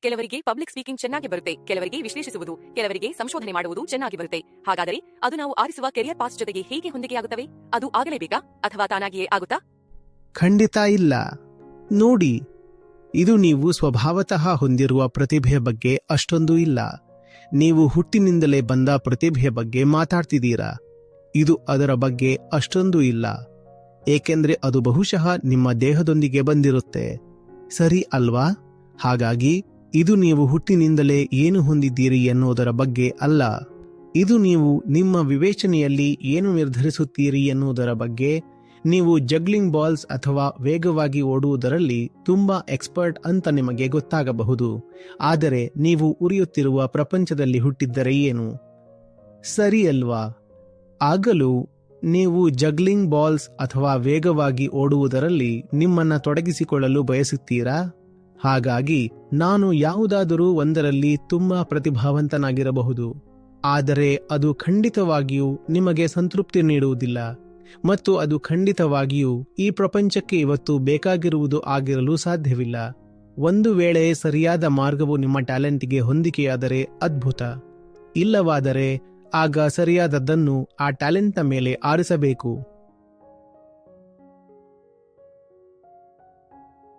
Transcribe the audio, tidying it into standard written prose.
ಕೆಲವರಿಗೆ public speaking ಚೆನ್ನಾಗಿ ಬರುತ್ತೆ, ಕೆಲವರಿಗೆ ವಿಶ್ಲೇಷಿಸುವುದು, ಕೆಲವರಿಗೆ ಸಂಶೋಧನೆ ಮಾಡುವುದು ಚೆನ್ನಾಗಿ ಬರುತ್ತೆ. ಹಾಗಾದರೆ ಅದು ನಾವು ಆರಿಸುವ ಕೆರಿಯರ್ ಪಾಸ್ ಜೊತೆಗೆ ಹೇಗೆ ಹೊಂದಿಕೆಯಾಗುತ್ತವೆ? ಅದು ಆಗಲೇಬೇಕಾ ಅಥವಾ ತಾನಾಗಿಯೇ ಆಗುತ್ತಾ? ಖಂಡಿತ ಇಲ್ಲ. ನೋಡಿ, ಇದು ನೀವು ಸ್ವಭಾವತಃ ಹೊಂದಿರುವ ಪ್ರತಿಭೆಯ ಬಗ್ಗೆ ಅಷ್ಟೊಂದು ಇಲ್ಲ. ನೀವು ಹುಟ್ಟಿನಿಂದಲೇ ಬಂದ ಪ್ರತಿಭೆಯ ಬಗ್ಗೆ ಮಾತಾಡ್ತಿದ್ದೀರಾ. ಇದು ಅದರ ಬಗ್ಗೆ ಅಷ್ಟೊಂದು ಇಲ್ಲ, ಏಕೆಂದ್ರೆ ಅದು ಬಹುಶಃ ನಿಮ್ಮ ದೇಹದೊಂದಿಗೆ ಬಂದಿರುತ್ತೆ, ಸರಿ ಅಲ್ವಾ? ಹಾಗಾಗಿ ಇದು ನೀವು ಹುಟ್ಟಿನಿಂದಲೇ ಏನು ಹೊಂದಿದ್ದೀರಿ ಎನ್ನುವುದರ ಬಗ್ಗೆ ಅಲ್ಲ. ಇದು ನೀವು ನಿಮ್ಮ ವಿವೇಚನೆಯಲ್ಲಿ ಏನು ನಿರ್ಧರಿಸುತ್ತೀರಿ ಎನ್ನುವುದರ ಬಗ್ಗೆ. ನೀವು ಜಗ್ಲಿಂಗ್ ಬಾಲ್ಸ್ ಅಥವಾ ವೇಗವಾಗಿ ಓಡುವುದರಲ್ಲಿ ತುಂಬಾ ಎಕ್ಸ್ಪರ್ಟ್ ಅಂತ ನಿಮಗೆ ಗೊತ್ತಾಗಬಹುದು, ಆದರೆ ನೀವು ಉರಿಯುತ್ತಿರುವ ಪ್ರಪಂಚದಲ್ಲಿ ಹುಟ್ಟಿದ್ದರೆ ಏನು? ಸರಿ ಅಲ್ವಾ? ಆಗಲೂ ನೀವು ಜಗ್ಲಿಂಗ್ ಬಾಲ್ಸ್ ಅಥವಾ ವೇಗವಾಗಿ ಓಡುವುದರಲ್ಲಿ ನಿಮ್ಮನ್ನ ತೊಡಗಿಸಿಕೊಳ್ಳಲು ಬಯಸುತ್ತೀರಾ? ಹಾಗಾಗಿ ನಾನು ಯಾವುದಾದರೂ ಒಂದರಲ್ಲಿ ತುಂಬಾ ಪ್ರತಿಭಾವಂತನಾಗಿರಬಹುದು, ಆದರೆ ಅದು ಖಂಡಿತವಾಗಿಯೂ ನಿಮಗೆ ಸಂತೃಪ್ತಿ ನೀಡುವುದಿಲ್ಲ, ಮತ್ತು ಅದು ಖಂಡಿತವಾಗಿಯೂ ಈ ಪ್ರಪಂಚಕ್ಕೆ ಇವತ್ತು ಬೇಕಾಗಿರುವುದು ಆಗಿರಲು ಸಾಧ್ಯವಿಲ್ಲ. ಒಂದು ವೇಳೆ ಸರಿಯಾದ ಮಾರ್ಗವು ನಿಮ್ಮ ಟ್ಯಾಲೆಂಟ್ಗೆ ಹೊಂದಿಕೆಯಾದರೆ ಅದ್ಭುತ, ಇಲ್ಲವಾದರೆ ಆಗ ಸರಿಯಾದದ್ದನ್ನು ಆ ಟ್ಯಾಲೆಂಟ್ನ ಮೇಲೆ ಆರಿಸಬೇಕು.